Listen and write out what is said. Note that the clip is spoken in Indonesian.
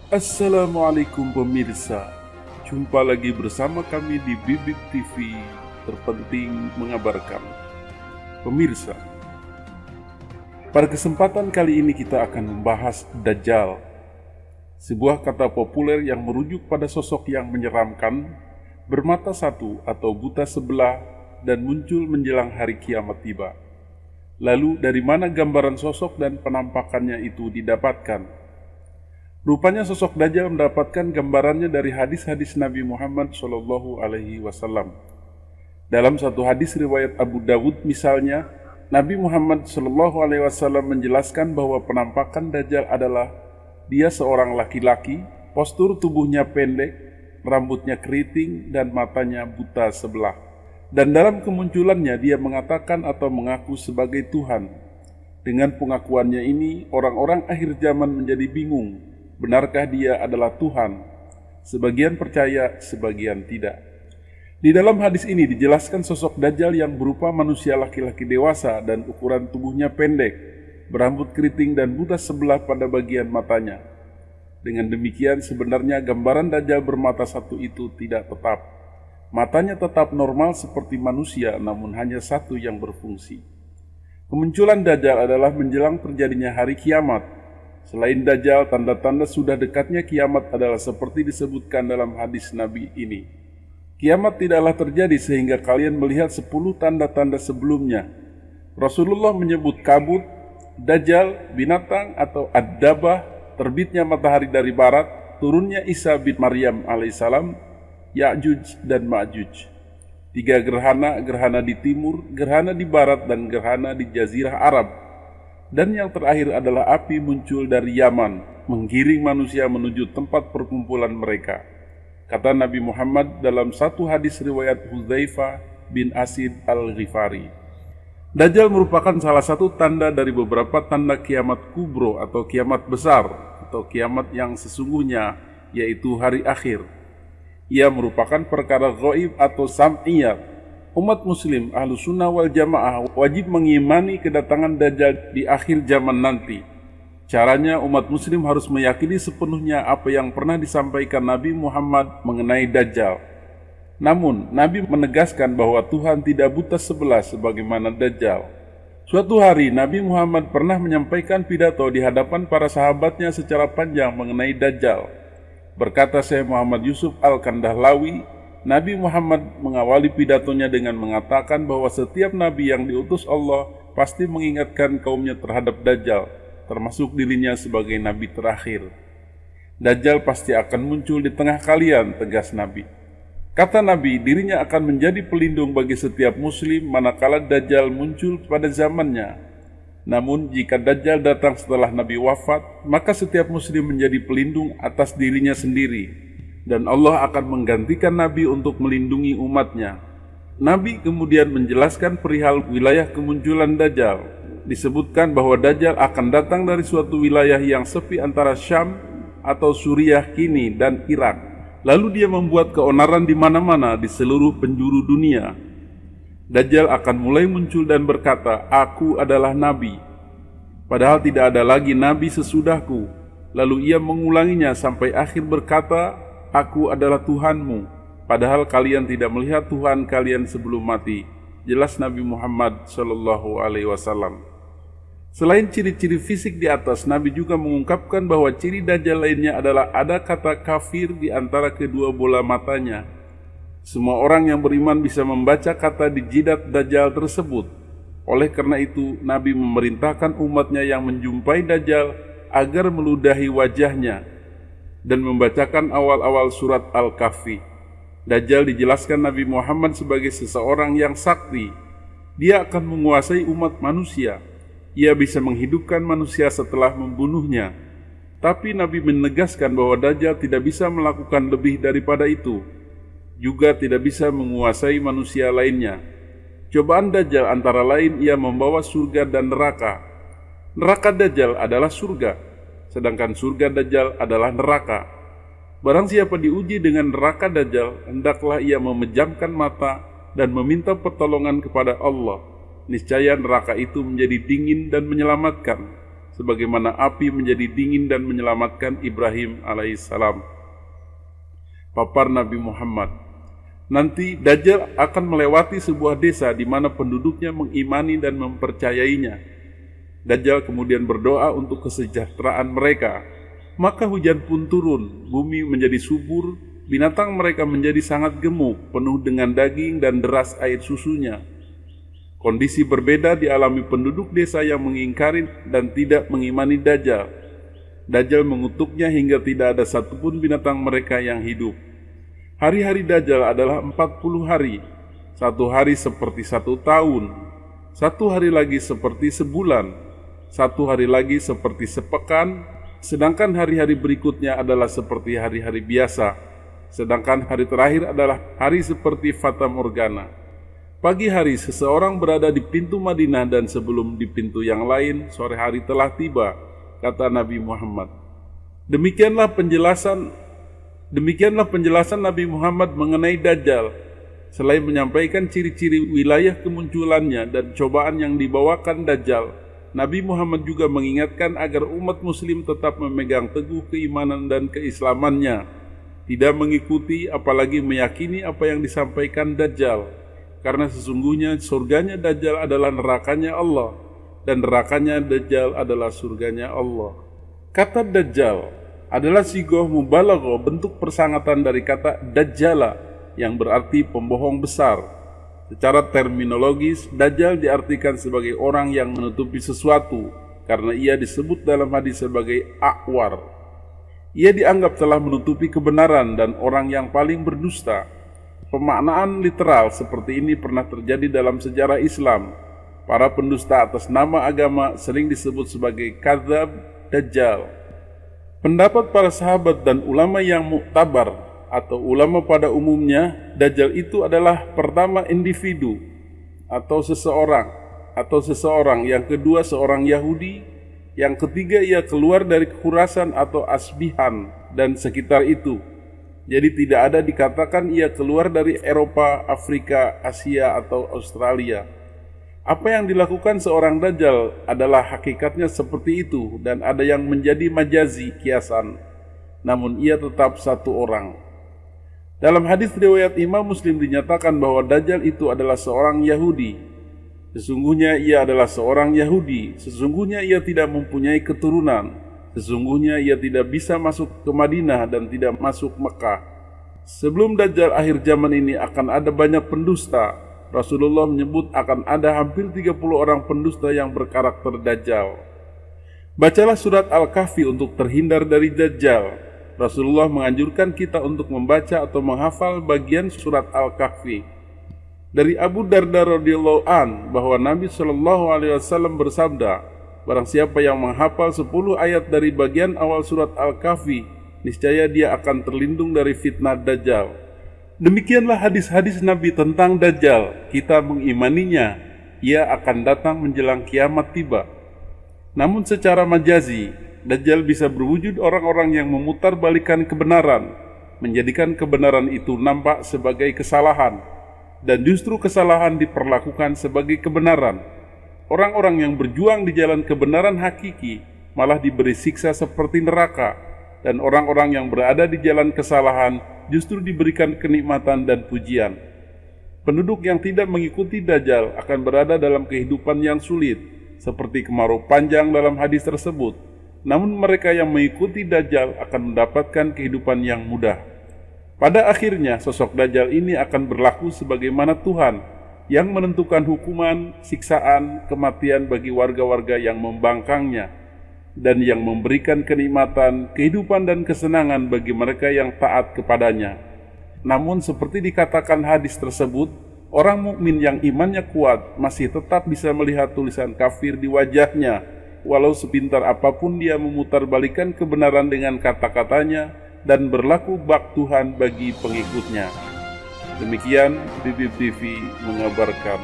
Assalamualaikum pemirsa, jumpa lagi bersama kami di Bibit TV, terpenting mengabarkan. Pemirsa, pada kesempatan kali ini kita akan membahas Dajjal, sebuah kata populer yang merujuk pada sosok yang menyeramkan, bermata satu atau buta sebelah, dan muncul menjelang hari kiamat tiba. Lalu dari mana gambaran sosok dan penampakannya itu didapatkan? Rupanya sosok Dajjal mendapatkan gambarannya dari hadis-hadis Nabi Muhammad SAW. Dalam satu hadis riwayat Abu Dawud misalnya, Nabi Muhammad SAW menjelaskan bahwa penampakan Dajjal adalah dia seorang laki-laki, postur tubuhnya pendek, rambutnya keriting, dan matanya buta sebelah. Dan dalam kemunculannya dia mengatakan atau mengaku sebagai Tuhan. Dengan pengakuannya ini, orang-orang akhir zaman menjadi bingung. Benarkah dia adalah Tuhan? Sebagian percaya, sebagian tidak. Di dalam hadis ini dijelaskan sosok Dajjal yang berupa manusia laki-laki dewasa dan ukuran tubuhnya pendek, berambut keriting dan buta sebelah pada bagian matanya. Dengan demikian sebenarnya gambaran Dajjal bermata satu itu tidak tetap. Matanya tetap normal seperti manusia, namun hanya satu yang berfungsi. Kemunculan Dajjal adalah menjelang terjadinya hari kiamat. Selain Dajjal, tanda-tanda sudah dekatnya kiamat adalah seperti disebutkan dalam hadis Nabi ini. Kiamat tidaklah terjadi sehingga kalian melihat 10 tanda-tanda sebelumnya. Rasulullah menyebut kabut, Dajjal, binatang atau ad-dabah, terbitnya matahari dari barat, turunnya Isa bin Maryam alaihissalam, Ya'juj dan Ma'juj. 3 gerhana, gerhana di timur, gerhana di barat, dan gerhana di Jazirah Arab. Dan yang terakhir adalah api muncul dari Yaman, menggiring manusia menuju tempat perkumpulan mereka. Kata Nabi Muhammad dalam satu hadis riwayat Hudzaifah bin Asid al-Ghifari. Dajjal merupakan salah satu tanda dari beberapa tanda kiamat kubro atau kiamat besar, atau kiamat yang sesungguhnya, yaitu hari akhir. Ia merupakan perkara ghaib atau sam'iyat. Umat muslim Ahlus Sunnah wal Jamaah wajib mengimani kedatangan Dajjal di akhir zaman nanti. Caranya umat muslim harus meyakini sepenuhnya apa yang pernah disampaikan Nabi Muhammad mengenai Dajjal. Namun, Nabi menegaskan bahwa Tuhan tidak buta sebelah sebagaimana Dajjal. Suatu hari Nabi Muhammad pernah menyampaikan pidato di hadapan para sahabatnya secara panjang mengenai Dajjal. Berkata Syekh Muhammad Yusuf Al-Kandahlawi, Nabi Muhammad mengawali pidatonya dengan mengatakan bahwa setiap nabi yang diutus Allah pasti mengingatkan kaumnya terhadap Dajjal, termasuk dirinya sebagai nabi terakhir. Dajjal pasti akan muncul di tengah kalian, tegas Nabi. Kata Nabi, dirinya akan menjadi pelindung bagi setiap muslim manakala Dajjal muncul pada zamannya. Namun jika Dajjal datang setelah Nabi wafat, maka setiap muslim menjadi pelindung atas dirinya sendiri. Dan Allah akan menggantikan Nabi untuk melindungi umatnya. Nabi kemudian menjelaskan perihal wilayah kemunculan Dajjal. Disebutkan bahwa Dajjal akan datang dari suatu wilayah yang sepi antara Syam atau Suriah kini dan Irak. Lalu dia membuat keonaran di mana-mana di seluruh penjuru dunia. Dajjal akan mulai muncul dan berkata, "Aku adalah Nabi." Padahal tidak ada lagi Nabi sesudahku. Lalu ia mengulanginya sampai akhir berkata, "Aku adalah Tuhanmu," padahal kalian tidak melihat Tuhan kalian sebelum mati. Jelas Nabi Muhammad SAW. Selain ciri-ciri fisik di atas, Nabi juga mengungkapkan bahwa ciri Dajjal lainnya adalah ada kata kafir di antara kedua bola matanya. Semua orang yang beriman bisa membaca kata di jidat Dajjal tersebut. Oleh karena itu, Nabi memerintahkan umatnya yang menjumpai Dajjal agar meludahi wajahnya dan membacakan awal-awal surat Al-Kahfi. Dajjal dijelaskan Nabi Muhammad sebagai seseorang yang sakti. Dia akan menguasai umat manusia. Ia bisa menghidupkan manusia setelah membunuhnya. Tapi Nabi menegaskan bahwa Dajjal tidak bisa melakukan lebih daripada itu. Juga tidak bisa menguasai manusia lainnya. Cobaan Dajjal antara lain ia membawa surga dan neraka. Neraka Dajjal adalah surga, sedangkan surga Dajjal adalah neraka. Barang siapa diuji dengan neraka Dajjal, hendaklah ia memejamkan mata dan meminta pertolongan kepada Allah. Niscaya neraka itu menjadi dingin dan menyelamatkan. sebagaimana api menjadi dingin dan menyelamatkan Ibrahim alaihissalam. Papar Nabi Muhammad, nanti Dajjal akan melewati sebuah desa di mana penduduknya mengimani dan mempercayainya. Dajjal kemudian berdoa untuk kesejahteraan mereka. Maka hujan pun turun, bumi menjadi subur, binatang mereka menjadi sangat gemuk, penuh dengan daging dan deras air susunya. Kondisi berbeda dialami penduduk desa yang mengingkari dan tidak mengimani Dajjal. Dajjal mengutuknya hingga tidak ada satupun binatang mereka yang hidup. Hari-hari Dajjal adalah 40 hari. Satu hari seperti 1 tahun. Satu hari lagi seperti sebulan. Satu hari lagi seperti sepekan. Sedangkan hari-hari berikutnya adalah seperti hari-hari biasa. Sedangkan hari terakhir adalah hari seperti Fata Morgana. Pagi hari seseorang berada di pintu Madinah dan sebelum di pintu yang lain, sore hari telah tiba, kata Nabi Muhammad. Demikianlah penjelasan Nabi Muhammad mengenai Dajjal. Selain menyampaikan ciri-ciri wilayah kemunculannya dan cobaan yang dibawakan Dajjal, Nabi Muhammad juga mengingatkan agar umat muslim tetap memegang teguh keimanan dan keislamannya, tidak mengikuti apalagi meyakini apa yang disampaikan Dajjal. Karena sesungguhnya surganya Dajjal adalah nerakanya Allah, dan nerakanya Dajjal adalah surganya Allah. Kata Dajjal adalah sigoh mubalaghah, bentuk persangatan dari kata Dajjala yang berarti pembohong besar. Secara terminologis, Dajjal diartikan sebagai orang yang menutupi sesuatu, karena ia disebut dalam hadis sebagai akwar. Ia dianggap telah menutupi kebenaran dan orang yang paling berdusta. Pemaknaan literal seperti ini pernah terjadi dalam sejarah Islam. Para pendusta atas nama agama sering disebut sebagai kadzab, Dajjal. Pendapat para sahabat dan ulama yang muktabar atau ulama pada umumnya, Dajjal itu adalah pertama individu atau seseorang, yang kedua seorang Yahudi, yang ketiga ia keluar dari Khurasan atau Asbihan dan sekitar itu. Jadi tidak ada dikatakan ia keluar dari Eropa, Afrika, Asia, atau Australia. Apa yang dilakukan seorang Dajjal adalah hakikatnya seperti itu dan ada yang menjadi majazi, kiasan. Namun ia tetap satu orang. Dalam hadis riwayat Imam Muslim dinyatakan bahwa Dajjal itu adalah seorang Yahudi. Sesungguhnya ia adalah seorang Yahudi. Sesungguhnya ia tidak mempunyai keturunan. Sesungguhnya ia tidak bisa masuk ke Madinah dan tidak masuk Mekah. Sebelum Dajjal akhir zaman ini akan ada banyak pendusta. Rasulullah menyebut akan ada hampir 30 orang pendusta yang berkarakter Dajjal. Bacalah surat Al-Kahfi untuk terhindar dari Dajjal. Rasulullah menganjurkan kita untuk membaca atau menghafal bagian surat Al-Kahfi. Dari Abu Darda radhiyallahu an bahwa Nabi SAW bersabda, barang siapa yang menghafal 10 ayat dari bagian awal surat Al-Kahfi, niscaya dia akan terlindung dari fitnah Dajjal. Demikianlah hadis-hadis Nabi tentang Dajjal. Kita mengimaninya, ia akan datang menjelang kiamat tiba. Namun secara majazi, Dajjal bisa berwujud orang-orang yang memutarbalikkan kebenaran, menjadikan kebenaran itu nampak sebagai kesalahan, dan justru kesalahan diperlakukan sebagai kebenaran. Orang-orang yang berjuang di jalan kebenaran hakiki malah diberi siksa seperti neraka, dan orang-orang yang berada di jalan kesalahan justru diberikan kenikmatan dan pujian. Penduduk yang tidak mengikuti Dajjal akan berada dalam kehidupan yang sulit, seperti kemarau panjang dalam hadis tersebut. Namun mereka yang mengikuti Dajjal akan mendapatkan kehidupan yang mudah. Pada akhirnya sosok Dajjal ini akan berlaku sebagaimana Tuhan yang menentukan hukuman, siksaan, kematian bagi warga-warga yang membangkangnya, dan yang memberikan kenikmatan, kehidupan dan kesenangan bagi mereka yang taat kepadanya. Namun seperti dikatakan hadis tersebut, orang mukmin yang imannya kuat masih tetap bisa melihat tulisan kafir di wajahnya, walau sepintar apapun dia memutarbalikkan kebenaran dengan kata-katanya dan berlaku bak Tuhan bagi pengikutnya. Demikian BBM TV mengabarkan.